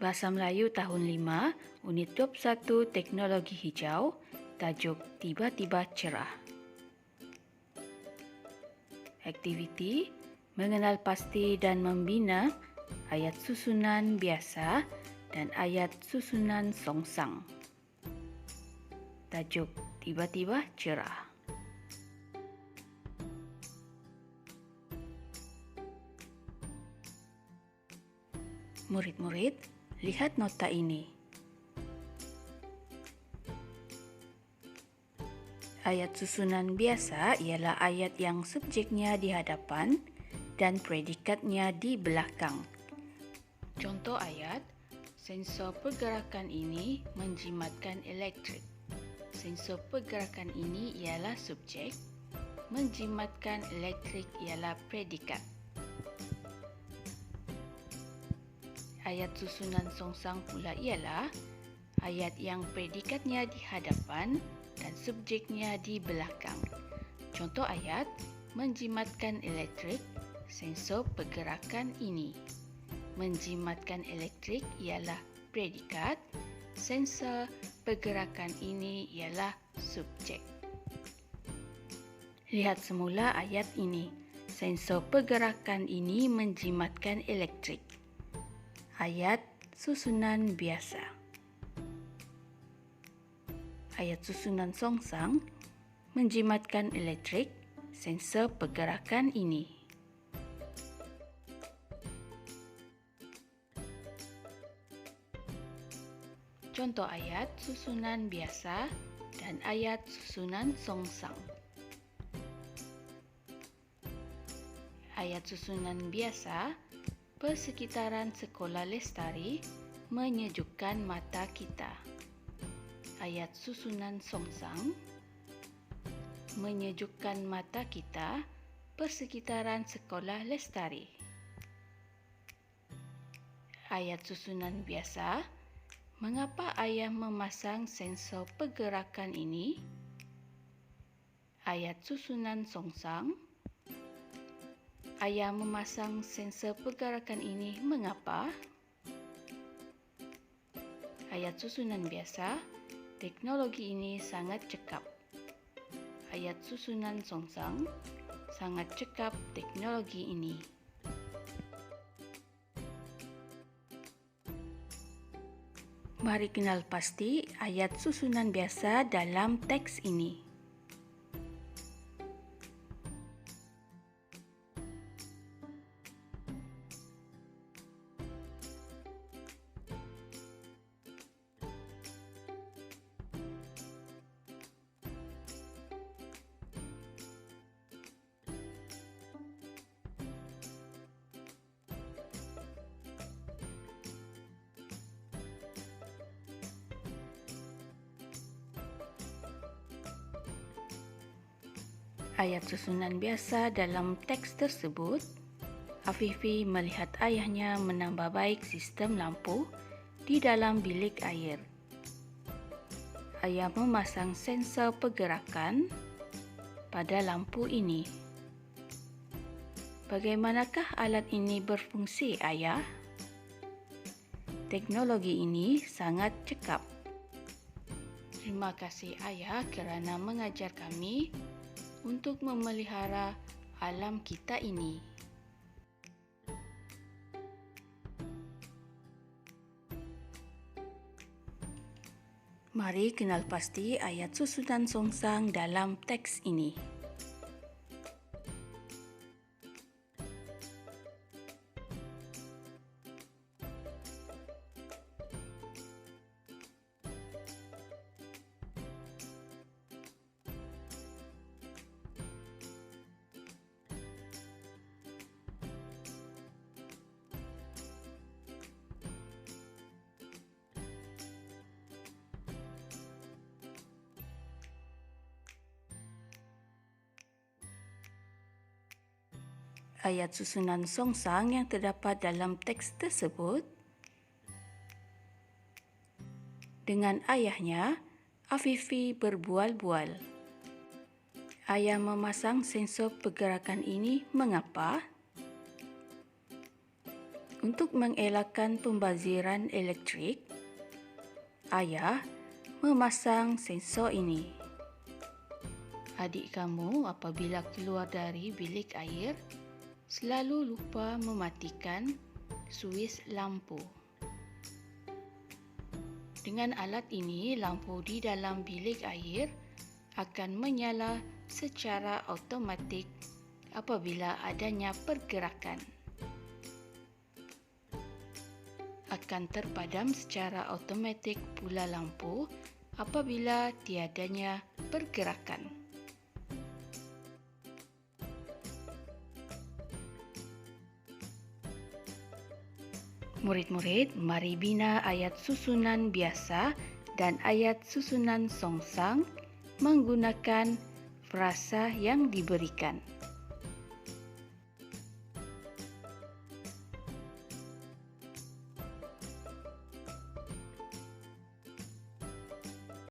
Bahasa Melayu tahun 5, Unit 21 Teknologi Hijau, tajuk Tiba-tiba Cerah. Aktiviti, mengenal pasti dan membina ayat susunan biasa dan ayat susunan songsang. Tajuk Tiba-tiba Cerah. Murid-murid, lihat nota ini. Ayat susunan biasa ialah ayat yang subjeknya di hadapan dan predikatnya di belakang. Contoh ayat, sensor pergerakan ini menjimatkan elektrik. Sensor pergerakan ini ialah subjek, menjimatkan elektrik ialah predikat. Ayat susunan songsang pula ialah ayat yang predikatnya di hadapan dan subjeknya di belakang. Contoh ayat, menjimatkan elektrik, sensor pergerakan ini. Menjimatkan elektrik ialah predikat, sensor pergerakan ini ialah subjek. Lihat semula ayat ini. Sensor pergerakan ini menjimatkan elektrik. Ayat susunan biasa. Ayat susunan songsang menjimatkan elektrik, sensor pergerakan ini. Contoh ayat susunan biasa dan ayat susunan songsang. Ayat susunan biasa, persekitaran sekolah lestari menyejukkan mata kita. Ayat susunan songsang, menyejukkan mata kita, persekitaran sekolah lestari. Ayat susunan biasa, mengapa ayah memasang sensor pergerakan ini? Ayat susunan songsang, ayah memasang sensor pergerakan ini mengapa? Ayat susunan biasa, teknologi ini sangat cekap. Ayat susunan songsang, sangat cekap teknologi ini. Mari kenal pasti ayat susunan biasa dalam teks ini. Ayat susunan biasa dalam teks tersebut, Afifi melihat ayahnya menambah baik sistem lampu di dalam bilik air. Ayah memasang sensor pergerakan pada lampu ini. Bagaimanakah alat ini berfungsi, ayah? Teknologi ini sangat cekap. Terima kasih ayah kerana mengajar kami untuk memelihara alam kita ini. Mari kenal pasti ayat susunan songsang dalam teks ini. Ayat susunan songsang yang terdapat dalam teks tersebut. Dengan ayahnya, Afifi berbual-bual. Ayah memasang sensor pergerakan ini mengapa? Untuk mengelakkan pembaziran elektrik, ayah memasang sensor ini. Adik kamu apabila keluar dari bilik air, selalu lupa mematikan suis lampu. Dengan alat ini, lampu di dalam bilik air akan menyala secara automatik apabila adanya pergerakan. Akan terpadam secara automatik pula lampu apabila tiadanya pergerakan. Murid-murid, mari bina ayat susunan biasa dan ayat susunan songsang menggunakan frasa yang diberikan.